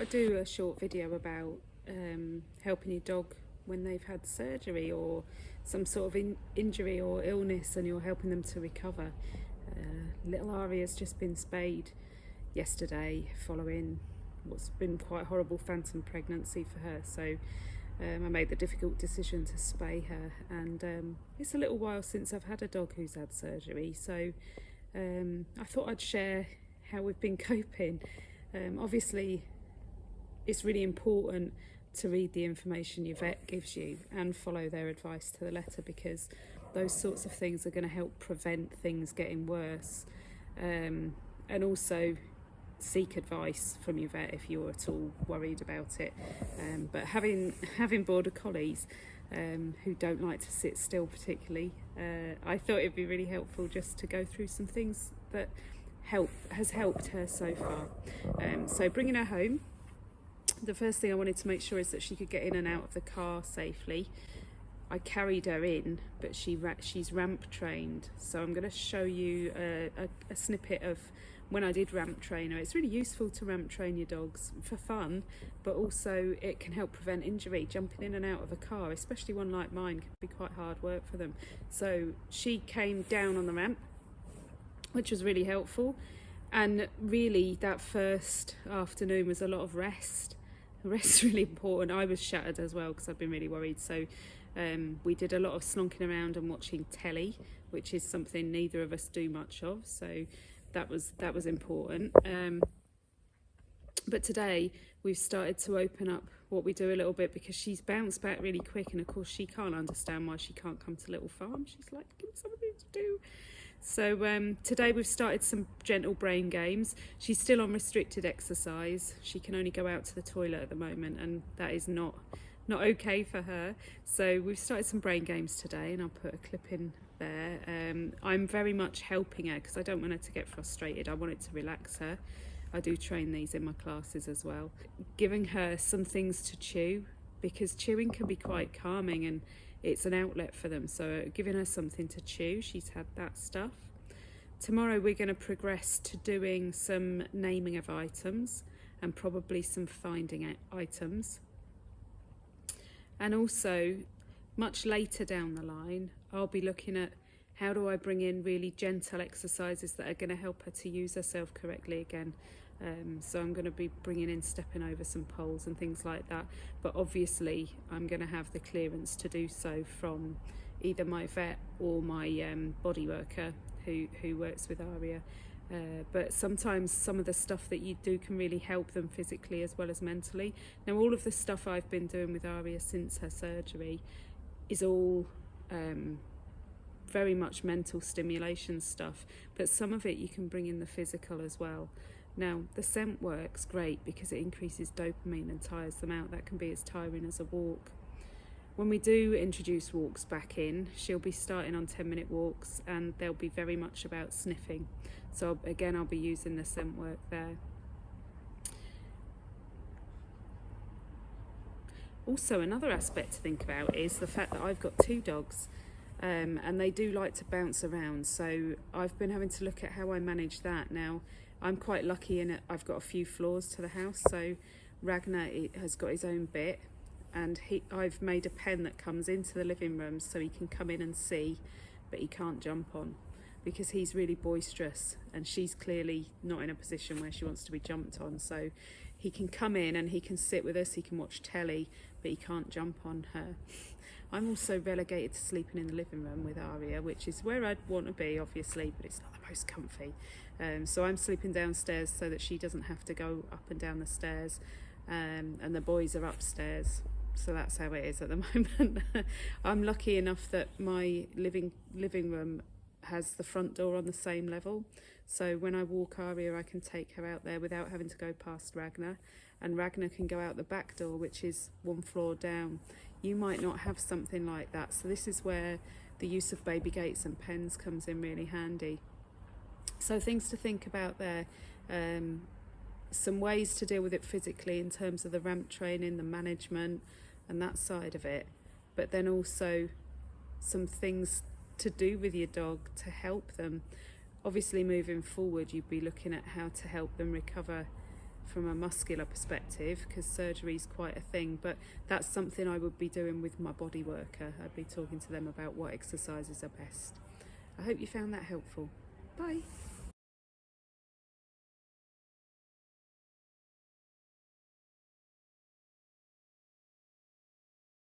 I'd do a short video about helping your dog when they've had surgery or some sort of injury or illness, and you're helping them to recover. Little Arya's just been spayed yesterday following what's been quite a horrible phantom pregnancy for her, so I made the difficult decision to spay her, and it's a little while since I've had a dog who's had surgery, so I thought I'd share how we've been coping. Obviously it's really important to read the information your vet gives you and follow their advice to the letter, because those sorts of things are going to help prevent things getting worse, and also seek advice from your vet if you're at all worried about it. But having border collies who don't like to sit still particularly, I thought it'd be really helpful just to go through some things that has helped her so far. So bringing her home, the first thing I wanted to make sure is that she could get in and out of the car safely. I carried her in, but she's ramp trained, so I'm going to show you a snippet of when I did ramp train her. It's really useful to ramp train your dogs for fun, but also it can help prevent injury. Jumping in and out of a car, especially one like mine, can be quite hard work for them. So she came down on the ramp, which was really helpful, and really that first afternoon was a lot of rest. Rest's really important. I was shattered as well because I've been really worried, so we did a lot of slonking around and watching telly, which is something neither of us do much of, so that was important. But today we've started to open up what we do a little bit, because she's bounced back really quick, and of course she can't understand why she can't come to Little Farm. She's like, give me something to do. So today we've started some gentle brain games. She's still on restricted exercise. She can only go out to the toilet at the moment, and that is not okay for her. So we've started some brain games today, and I'll put a clip in there. I'm very much helping her because I don't want her to get frustrated. I want it to relax her. I do train these in my classes as well. Giving her some things to chew, because chewing can be quite calming and it's an outlet for them, so giving her something to chew. She's had that stuff. Tomorrow we're going to progress to doing some naming of items and probably some finding items. And also, much later down the line, I'll be looking at how do I bring in really gentle exercises that are going to help her to use herself correctly again. So I'm going to be bringing in stepping over some poles and things like that, but obviously I'm going to have the clearance to do so from either my vet or my body worker who works with Arya. But sometimes some of the stuff that you do can really help them physically as well as mentally. Now, all of the stuff I've been doing with Arya since her surgery is all very much mental stimulation stuff, but some of it you can bring in the physical as well. Now, the scent works great because it increases dopamine and tires them out. That can be as tiring as a walk. When we do introduce walks back in, she'll be starting on 10-minute walks, and they'll be very much about sniffing. So again, I'll be using the scent work there. Also, another aspect to think about is the fact that I've got two dogs, and they do like to bounce around. So I've been having to look at how I manage that. Now, I'm quite lucky in it. I've got a few floors to the house, so Ragnar has got his own bit, and I've made a pen that comes into the living room so he can come in and see, but he can't jump on because he's really boisterous, and she's clearly not in a position where she wants to be jumped on. So he can come in and he can sit with us, he can watch telly, but he can't jump on her. I'm also relegated to sleeping in the living room with Arya, which is where I'd want to be, obviously, but it's not the most comfy. So I'm sleeping downstairs so that she doesn't have to go up and down the stairs, and the boys are upstairs. So that's how it is at the moment. I'm lucky enough that my living room has the front door on the same level. So when I walk Arya, I can take her out there without having to go past Ragnar, and Ragnar can go out the back door, which is one floor down. You might not have something like that, so this is where the use of baby gates and pens comes in really handy. So things to think about there. Some ways to deal with it physically in terms of the ramp training, the management and that side of it, but then also some things to do with your dog to help them. Obviously, moving forward, you'd be looking at how to help them recover from a muscular perspective because surgery is quite a thing, but that's something I would be doing with my body worker. I'd be talking to them about what exercises are best. I hope you found that helpful. Bye.